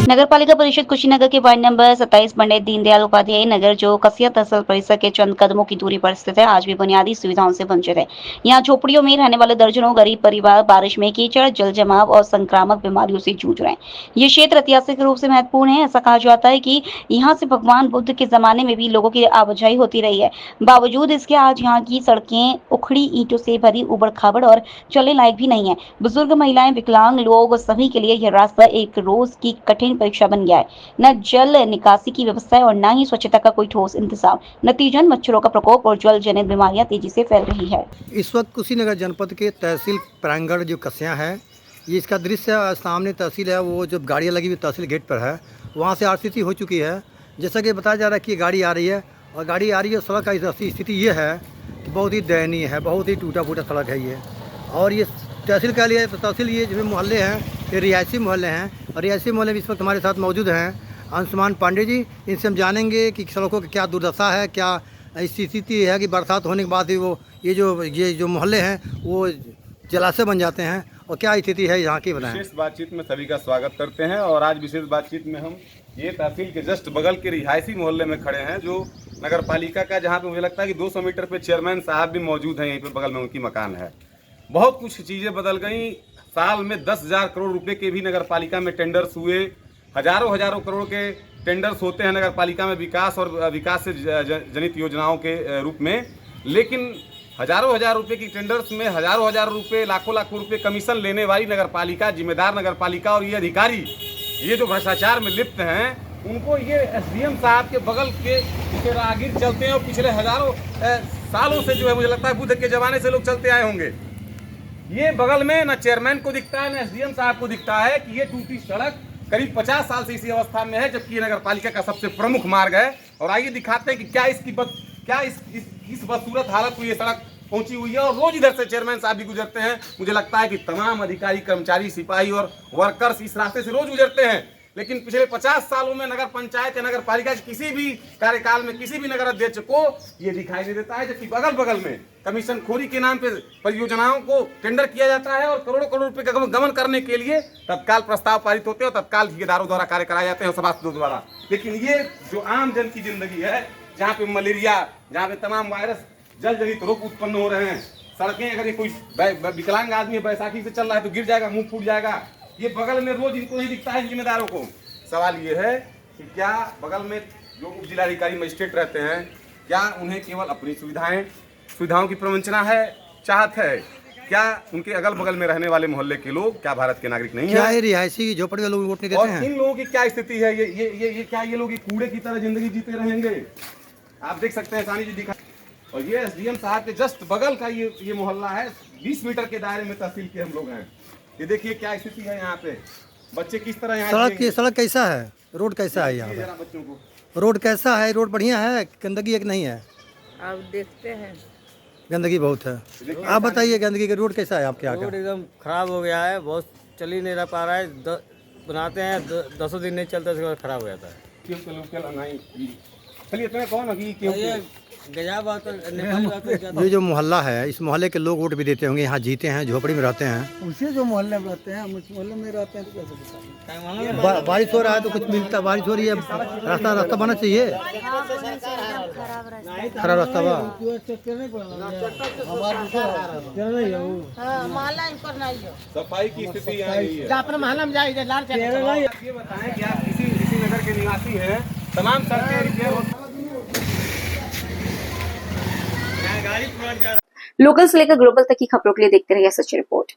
नगर पालिका परिषद कुशीनगर के वार्ड नंबर 27 पंडित दीनदयाल उपाध्याय नगर जो कसिया तहसील परिसर के चंद कदमों की दूरी पर स्थित है, आज भी बुनियादी सुविधाओं से वंचित है। यहाँ झोपड़ियों में रहने वाले दर्जनों गरीब परिवार बारिश में कीचड़, जल जमाव और संक्रामक बीमारियों से जूझ रहे हैं। ये क्षेत्र ऐतिहासिक रूप से महत्वपूर्ण है। ऐसा कहा जाता है कि यहाँ से भगवान बुद्ध के जमाने में भी लोगों की आवाजाही होती रही है। बावजूद इसके आज यहाँ की सड़कें उखड़ी ईंटों से भरी, उबड़ खाबड़ और चलने लायक भी नहीं है। बुजुर्ग, महिलाएं, विकलांग लोग सभी के लिए यह रास्ता एक रोज की कठिन परीक्षा बन गया है। न जल निकासी की व्यवस्था है और न ही स्वच्छता का कोई ठोस इंतजाम। नतीजन मच्छरों का प्रकोप और जल जनित बीमारियां तेजी से फैल रही है। इस वक्त कुशीनगर जनपद के तहसील प्रांगण जो कसिया है, ये इसका दृश्य सामने तहसील है, वो जो गाड़ियाँ लगी हुई तहसील गेट पर है, वहाँ से आरसीसी हो चुकी है। जैसा कि बताया जा रहा है कि गाड़ी आ रही है और गाड़ी आ रही है, सड़क का स्थिति ये है कि बहुत ही दयनीय है, बहुत ही टूटा फूटा सड़क है ये। और ये तहसील का लिए तहसील ये जो मोहल्ले हैं, ये रिहायशी मोहल्ले हैं और रिहायशी मोहल्ले में इस वक्त हमारे साथ मौजूद हैं अंशुमान पांडे जी। इनसे हम जानेंगे कि सड़कों की क्या दुर्दशा है, क्या स्थिति है कि बरसात होने के बाद ही वो ये जो मोहल्ले हैं वो जलाशय बन जाते हैं और क्या स्थिति है यहाँ की बताएं। विशेष बातचीत में सभी का स्वागत करते हैं और आज विशेष बातचीत में हम ये तहसील के जस्ट बगल के रिहायशी मोहल्ले में खड़े हैं, जो नगर पालिका का, जहाँ पे मुझे लगता है कि 200 मीटर पे चेयरमैन साहब भी मौजूद हैं। यहीं पे बगल में उनकी मकान है। बहुत कुछ चीज़ें बदल गई। साल में 10,000 करोड़ रुपए के भी नगर पालिका में टेंडर्स हुए। हजारों करोड़ के टेंडर्स होते हैं नगर पालिका में विकास और विकास से जनित योजनाओं के रूप में, लेकिन हजारों रुपए की टेंडर्स में हजारों रुपए, लाखों रुपए कमीशन लेने वाली नगर पालिका, जिम्मेदार नगर पालिका और ये अधिकारी, ये जो भ्रष्टाचार में लिप्त हैं, उनको ये एसडीएम साहब के बगल के पिछले राहगीर चलते हैं और पिछले हजारों सालों से जो है, मुझे लगता है बुद्ध के जमाने से लोग चलते आए होंगे। ये बगल में न चेयरमैन को दिखता है न एसडीएम साहब को दिखता है कि ये टूटी सड़क करीब 50 साल से इसी अवस्था में है, जबकि ये नगर पालिका का सबसे प्रमुख मार्ग है। और आइए दिखाते हैं कि क्या इस बदसूरत हालत में ये सड़क पहुंची हुई है। और रोज इधर से चेयरमैन साहब भी गुजरते हैं। मुझे लगता है कि तमाम अधिकारी, कर्मचारी, सिपाही और वर्कर्स इस रास्ते से रोज गुजरते हैं, लेकिन पिछले 50 सालों में नगर पंचायत या नगर पालिका के किसी भी कार्यकाल में किसी भी नगर अध्यक्ष को ये दिखाई नहीं देता है। जबकि बगल में कमीशन खोरी के नाम पे परियोजनाओं को टेंडर किया जाता है और करोड़ों रुपए का गमन करने के लिए तत्काल प्रस्ताव पारित होते हैं और तत्काल ठेकेदारों द्वारा कार्य कराए जाते हैं सभासदों द्वारा। लेकिन ये जो आम जन की जिंदगी है, जहाँ पे मलेरिया, जहाँ पे तमाम वायरस, जल जनित रोग उत्पन्न हो रहे हैं, सड़कें, अगर ये कोई विकलांग आदमी बैसाखी से चल रहा है तो गिर जाएगा, मुंह फूट जाएगा, ये बगल में रोज इनको नहीं दिखता है जिम्मेदारों को। सवाल ये है कि क्या बगल में जो उप जिलाधिकारी मजिस्ट्रेट रहते हैं, क्या उन्हें केवल अपनी सुविधाओं की प्रवंचना है, चाहत है? क्या उनके अगल बगल में रहने वाले मोहल्ले के लोग क्या भारत के नागरिक नहीं है? क्या ये रिहायशी झोपड़ी वाले लोग वोट नहीं देते हैं? और इन लोगों की क्या स्थिति है? ये क्या ये लोग कूड़े की तरह जिंदगी जीते रहेंगे? आप देख सकते हैं, सानी जी दिखा। और ये एसडीएम साहब के जस्ट बगल का ये मोहल्ला है। 20 मीटर के दायरे में तहसील के हम लोग हैं। ये देखिए क्या स्थिति है यहाँ पे। बच्चे किस तरह यहाँ सड़क कैसा है, रोड कैसा है यहाँ पे? बच्चों को रोड कैसा है? रोड बढ़िया है, गंदगी एक नहीं है? आप देखते हैं गंदगी बहुत है। आप बताइए गंदगी का रोड कैसा है आपके यहाँ रोड का? एकदम खराब हो गया है, बहुत चल ही नहीं रह पा रहा है। बनाते हैं 10 दिन नहीं चलता, उसके बाद खराब हो जाता है। चलिए इतना कौन अभी गया बात है। ये जो मोहल्ला है, इस मोहल्ले के लोग वोट भी देते होंगे, यहाँ जीते हैं, झोपड़ी में रहते हैं। उसी जो मोहल्ले में रहते हैं, हम उस मोहल्ले में रहते हैं तो कैसे बारिश हो रहा है तो कुछ मिलता, बारिश हो रही है, रास्ता बनना चाहिए। खराब रास्ता बा सफाई की स्थिति यहाँ यही है। ये बताएं कि आप इसी नगर के निवासी हैं, तमाम सड़कें रिपेयर लोकल से लेकर ग्लोबल तक की खबरों के लिए देखते रहिए सच रिपोर्ट।